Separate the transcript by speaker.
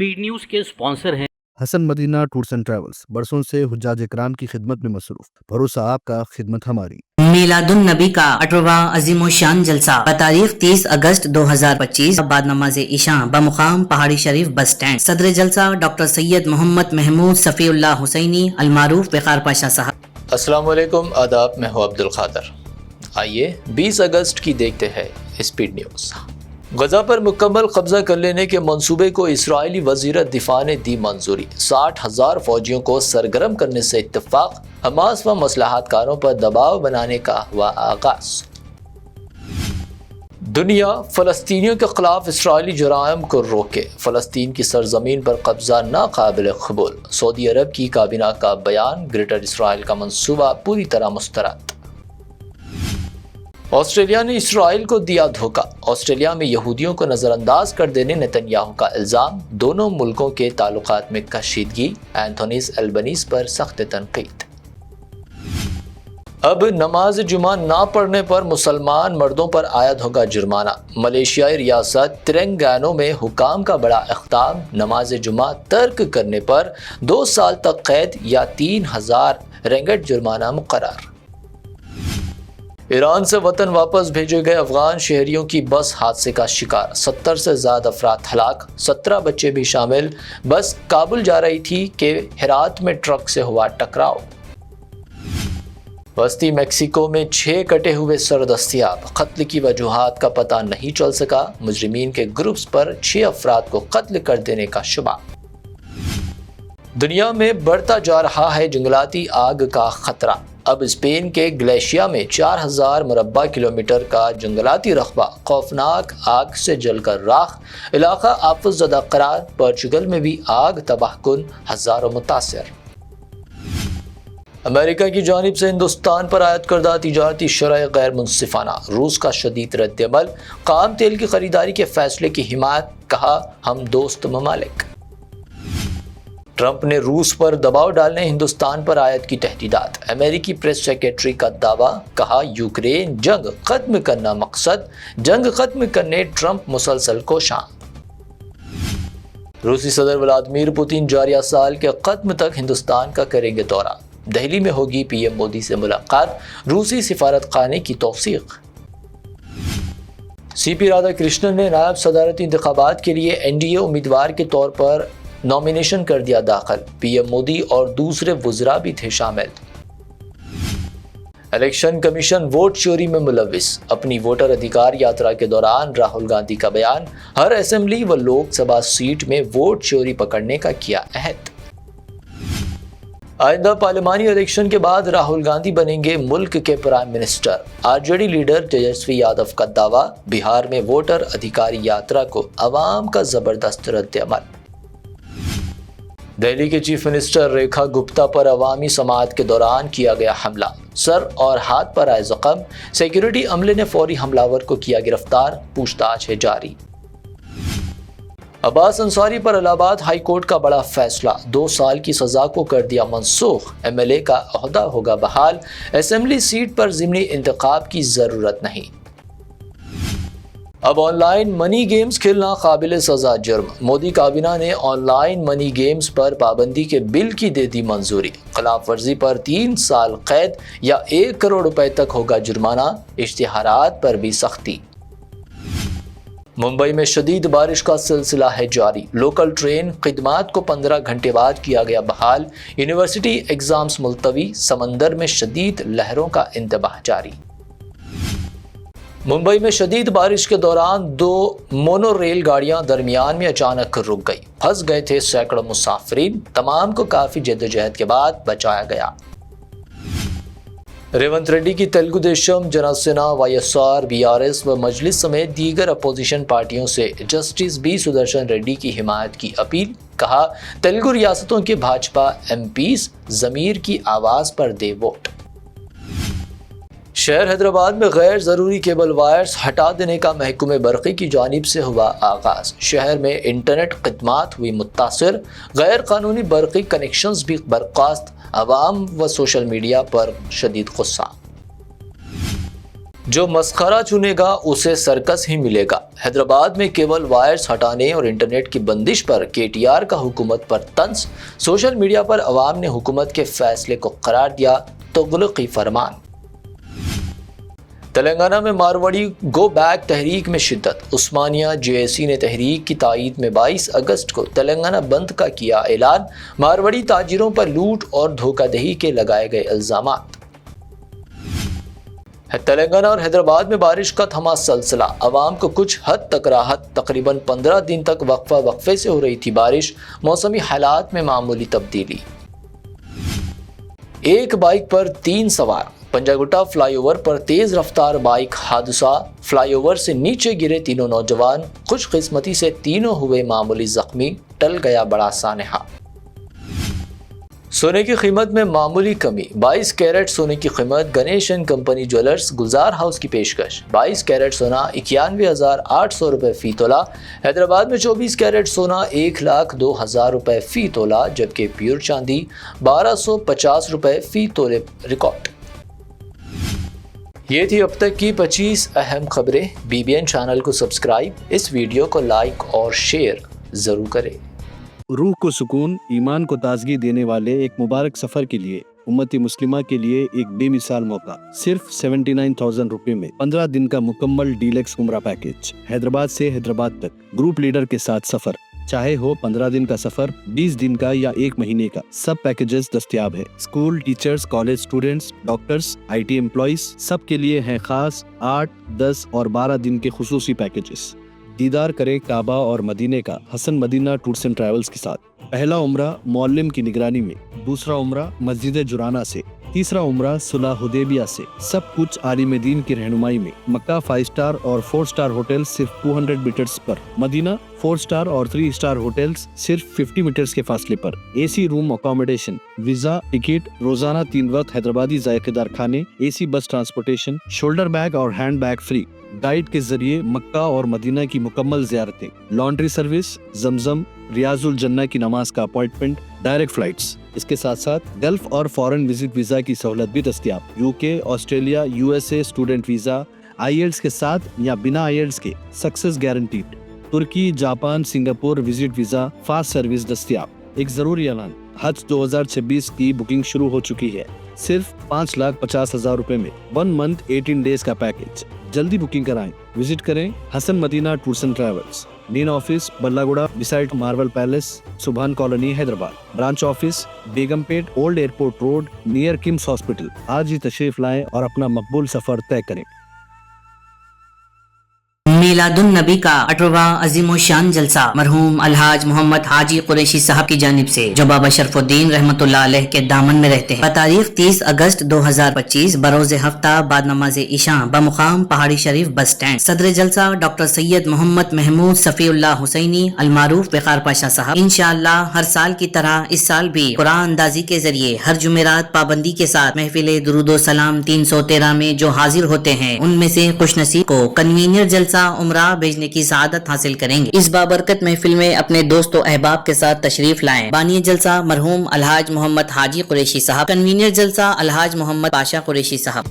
Speaker 1: Speed news के sponsor हैं
Speaker 2: Hasan Madina tours and travels, बरसों से हुज्जाज इकराम की खिदमत में मसरूफ। भरोसा आपका, खिदमत हमारी।
Speaker 3: मिलादुन नबी का 18वां अजीमोशान जलसा तारीख 30 अगस्त 2025 बाद नमाज इशा बमुकाम पहाड़ी शरीफ बस स्टैंड। सदर जलसा डॉक्टर सैयद मोहम्मद महमूद सफ़ीउल्लाह हुसैनी अलमारूफ वक़ार पाशा साहब।
Speaker 4: अस्सलाम वालेकुम, आदाब। मैं हूं अब्दुल खादर। आइए 20 अगस्त की देखते हैं स्पीड न्यूज़। गजा पर मुकम्मल कब्जा कर लेने के मंसूबे को इस्राइली वज़ीर दिफा ने दी मंजूरी। 60,000 फौजियों को सरगर्म करने से इत्तफाक। हमास व मसलहतकारों पर दबाव बनाने का हुआ आगाज। दुनिया फ़लस्तीनियों के खिलाफ इस्राइली जराइम को रोके। फ़लस्तीन की सरजमीन पर कब्जा नाकाबिल कबूल। सऊदी अरब की काबीना का बयान। ग्रेटर इसराइल का मंसूबा पूरी तरह मुस्तरद। ऑस्ट्रेलिया ने इसराइल को दिया धोखा। ऑस्ट्रेलिया में यहूदियों को नज़रअंदाज कर देने नेतन्याहू का इल्ज़ाम। दोनों मुल्कों के ताल्लुकात में कशीदगी। एंथोनीस एल्बनीज़ पर सख्त तनकीद। अब नमाज जुमा ना पढ़ने पर मुसलमान मर्दों पर आयद होगा जुर्माना। मलेशियाई रियासत तेलंगाना में हुकाम का बड़ा इख्ताम। नमाज जुमा तर्क करने पर 2 साल तक कैद या 3,000 रिंगट जुर्माना मुकर्रर। ईरान से वतन वापस भेजे गए अफगान शहरियों की बस हादसे का शिकार। 70 से ज़्यादा अफराद हलाक, 17 बच्चे भी शामिल। बस काबुल जा रही थी कि हेरात में ट्रक से हुआ टकराव। वस्ती मेक्सिको में 6 कटे हुए सर दस्तयाब। कत्ल की वजूहात का पता नहीं चल सका। मुजरिमीन के ग्रुप्स पर 6 अफराद को कत्ल कर देने का शुबा। दुनिया में बढ़ता जा रहा है जंगलाती आग का खतरा। अब स्पेन के ग्लेशिया में 4,000 मुरब्बा किलोमीटर का जंगलाती रकबा खौफनाक आग से जलकर राख। इलाका आफतज़दा करार। पोर्चुगल में भी आग तबाहकुन, हज़ारों मुतासर। अमेरिका की जानिब से हिंदुस्तान पर आयद करदा तिजारती शरह गैर मुनसिफाना। रूस का शदीद रद्दअमल। खाम तेल की खरीदारी के फैसले की हिमायत। कहा, हम दोस्त ममालिक। ट्रंप ने रूस पर दबाव डालने हिंदुस्तान पर आयत की तहदीदात। अमेरिकी प्रेस सेक्रेटरी का दावा। कहा, यूक्रेन जंग खत्म करना मकसद। जंग खत्म करने ट्रंप मुसलसल कोशां। रूसी सदर व्लादिमीर पुतिन जारिया साल के खत्म तक हिंदुस्तान का करेंगे दौरा। दिल्ली में होगी पीएम मोदी से मुलाकात। रूसी सिफारत खाने की तौसीक। सीपी राधाकृष्णन ने नायब सदारती इंतखाबात के लिए एनडीए उम्मीदवार के तौर पर नॉमिनेशन कर दिया दाखिल। पीएम मोदी और दूसरे वुज़रा भी थे शामिल। इलेक्शन कमीशन वोट चोरी में मुलव्विस। अपनी वोटर अधिकार यात्रा के दौरान राहुल गांधी का बयान। हर असेंबली व लोकसभा सीट में वोट चोरी पकड़ने का किया अहद। आइंदा पार्लिमानी इलेक्शन के बाद राहुल गांधी बनेंगे मुल्क के prime minister. RJD leader Tejashwi Yadav का दावा। बिहार में वोटर अधिकार यात्रा को अवाम का जबरदस्त रद्दअमल। दिल्ली के चीफ मिनिस्टर रेखा गुप्ता पर अवामी समाअत के दौरान किया गया हमला। सर और हाथ पर आए जख्म। सिक्योरिटी अमले ने फौरी हमलावर को किया गिरफ्तार। पूछताछ है जारी। अब्बास अंसारी पर इलाहाबाद हाई कोर्ट का बड़ा फैसला। 2 साल की सजा को कर दिया मनसूख। एमएलए का ओहदा होगा बहाल। असेंबली सीट पर ज़िमनी इंतखाब की जरूरत नहीं। अब ऑनलाइन मनी गेम्स खेलना काबिल सजा जुर्म। मोदी काबीना ने ऑनलाइन मनी गेम्स पर पाबंदी के बिल की दे दी मंजूरी। खिलाफ वर्जी पर 3 साल कैद या 1 करोड़ रुपए तक होगा जुर्माना। इश्तिहारात पर भी सख्ती। मुंबई में शदीद बारिश का सिलसिला है जारी। लोकल ट्रेन खिदमात को 15 घंटे बाद किया गया बहाल। यूनिवर्सिटी एग्जाम्स मुलतवी। समंदर में शदीद लहरों का इंतबाह जारी। मुंबई में शदीद बारिश के दौरान 2 मोनो रेल गाड़ियां दरमियान में अचानक रुक गई। फंस गए थे सैकड़ों मुसाफिरीन। तमाम को काफी जद्दोजहद के बाद बचाया गया। रेवंत रेड्डी की तेलुगु देशम, जनसेना, वाईएसआर, बीआरएस व मजलिस समेत दीगर अपोजिशन पार्टियों से जस्टिस बी सुदर्शन रेड्डी की हिमायत की अपील। कहा, तेलुगु रियासतों के भाजपा एमपीज ज़मीर की आवाज़ पर दे वोट। शहर हैदराबाद में गैर ज़रूरी केबल वायर्स हटा देने का महकमे बरक़ी की जानिब से हुआ आगाज़। शहर में इंटरनेट खिदमात हुई मुतासिर। गैर कानूनी बरक़ी कनेक्शंस भी बर्खास्त। अवाम व सोशल मीडिया पर शदीद गुस्सा। जो मस्खरा चुनेगा उसे सर्कस ही मिलेगा। حیدرآباد میں کیبل وائرز ہٹانے اور انٹرنیٹ کی بندش پر KTR کا حکومت پر طنز، سوشل میڈیا پر عوام نے حکومت کے فیصلے کو قرار دیا تغلقی فرمان۔ تلنگانہ میں ماروڑی گو بیک تحریک میں شدت، عثمانیہ JAC نے تحریک کی تائید میں 22 اگست کو تلنگانہ بند کا کیا اعلان، ماروڑی تاجروں پر لوٹ اور دھوکہ دہی کے لگائے گئے الزامات۔ تلنگانہ اور حیدرآباد میں بارش کا تھما سلسلہ، عوام کو کچھ حد تک راحت، تقریباً 15 دن تک وقفے سے ہو رہی تھی بارش، موسمی حالات میں معمولی تبدیلی۔ ایک بائک پر 3 سوار، پنجاگٹا فلائی اوور پر تیز رفتار بائک حادثہ، فلائی اوور سے نیچے گرے تینوں نوجوان، خوش قسمتی سے تینوں ہوئے معمولی زخمی، ٹل گیا بڑا سانحہ۔ سونے کی قیمت میں معمولی کمی، 22 کیرٹ سونے کی قیمت، Ganesh and company jewellers Gulzar house کی پیشکش، 22 کیرٹ سونا 91,800 روپے فی تولہ، حیدرآباد میں 24 کیرٹ سونا 1,02,000 روپے فی تولہ، جبکہ پیور چاندی 1,250 روپے فی تولے ریکارڈ۔ یہ تھی اب تک کی 25 اہم خبریں۔ BBN چینل کو سبسکرائب، اس ویڈیو کو لائک اور شیئر ضرور کریں۔
Speaker 2: روح کو سکون، ایمان کو تازگی دینے والے ایک مبارک سفر کے لیے امت مسلمہ کے لیے ایک بے مثال موقع، صرف 79,000 روپے میں 15 دن کا مکمل ڈیلکس عمرہ پیکیج، حیدرآباد سے حیدرآباد تک گروپ لیڈر کے ساتھ سفر، چاہے ہو 15 دن کا سفر، 20 دن کا یا 1 مہینے کا، سب پیکیجز دستیاب ہے۔ School teachers, college students, doctors, IT employees, سب کے لیے ہیں خاص 8، 10 اور 12 دن کے خصوصی پیکیجز۔ دیدار کریں کعبہ اور مدینے کا حسن مدینہ ٹورز اینڈ ٹریولز کے ساتھ۔ پہلا عمرہ معلم کی نگرانی میں، دوسرا عمرہ مسجد جرانہ سے، تیسرا عمرہ صلح حدیبیہ سے، سب کچھ عالم دین کی رہنمائی میں۔ مکہ 5 اسٹار اور 4 اسٹار ہوٹل صرف 200 میٹرز پر، مدینہ 4 اسٹار اور 3 اسٹار ہوٹلز صرف 50 میٹرز کے فاصلے پر، AC روم اکاموڈیشن، ویزا، ٹکٹ، روزانہ 3 وقت حیدرآبادی ذائقے دار کھانے، AC بس ٹرانسپورٹیشن، شولڈر بیگ اور ہینڈ بیگ فری، گائیڈ کے ذریعے مکہ اور مدینہ کی مکمل زیارتیں، لانڈری سروس، زمزم، ریاض الجنہ کی نماز کا اپوائنٹمنٹ، ڈائریکٹ فلائٹس۔ اس کے ساتھ ساتھ گلف اور فارن وزٹ ویزا کی سہولت بھی دستیاب، UK، Australia, USA student visa, IELTS کے ساتھ یا بنا IELTS کے سکسیس گارنٹیڈ، ترکی، Japan, Singapore visit visa fast service دستیاب۔ ایک ضروری اعلان، حج 2026 کی بکنگ شروع ہو چکی ہے، صرف 5,50,000 روپے میں 1 منتھ 18 ڈیز کا پیکیج۔ جلدی بکنگ کرائیں، وزٹ کریں Hasan Madina tours and travels, main office بلاگوڑا beside marvel palace, Subhan colony Hyderabad, branch office Begumpet old airport road near KIMS hospital. آج ہی تشریف لائیں اور اپنا مقبول سفر طے کریں۔
Speaker 3: میلاد النبی کا 18واں عظیم الشان جلسہ مرحوم الحاج محمد حاجی قریشی صاحب کی جانب سے، جو بابا شرف الدین رحمۃ اللہ علیہ کے دامن میں رہتے ہیں، بتاریخ 30 اگست 2025 بروز ہفتہ بعد نماز عشاء بمقام پہاڑی شریف بس سٹینڈ۔ صدر جلسہ ڈاکٹر سید محمد محمود صفی اللہ حسینی المعروف وقار پاشا صاحب۔ انشاءاللہ ہر سال کی طرح اس سال بھی قرآن اندازی کے ذریعے ہر جمعرات پابندی کے ساتھ محفل درود و سلام 313 میں جو حاضر ہوتے ہیں، ان میں سے خوش نصیب کو کنوینر جلسہ عمرہ بھیجنے کی سعادت حاصل کریں گے۔ اس بابرکت محفل میں اپنے دوست و احباب کے ساتھ تشریف لائیں۔ بانی جلسہ مرحوم الحاج محمد حاجی قریشی صاحب، کنوینر جلسہ الحاج محمد پاشا قریشی صاحب۔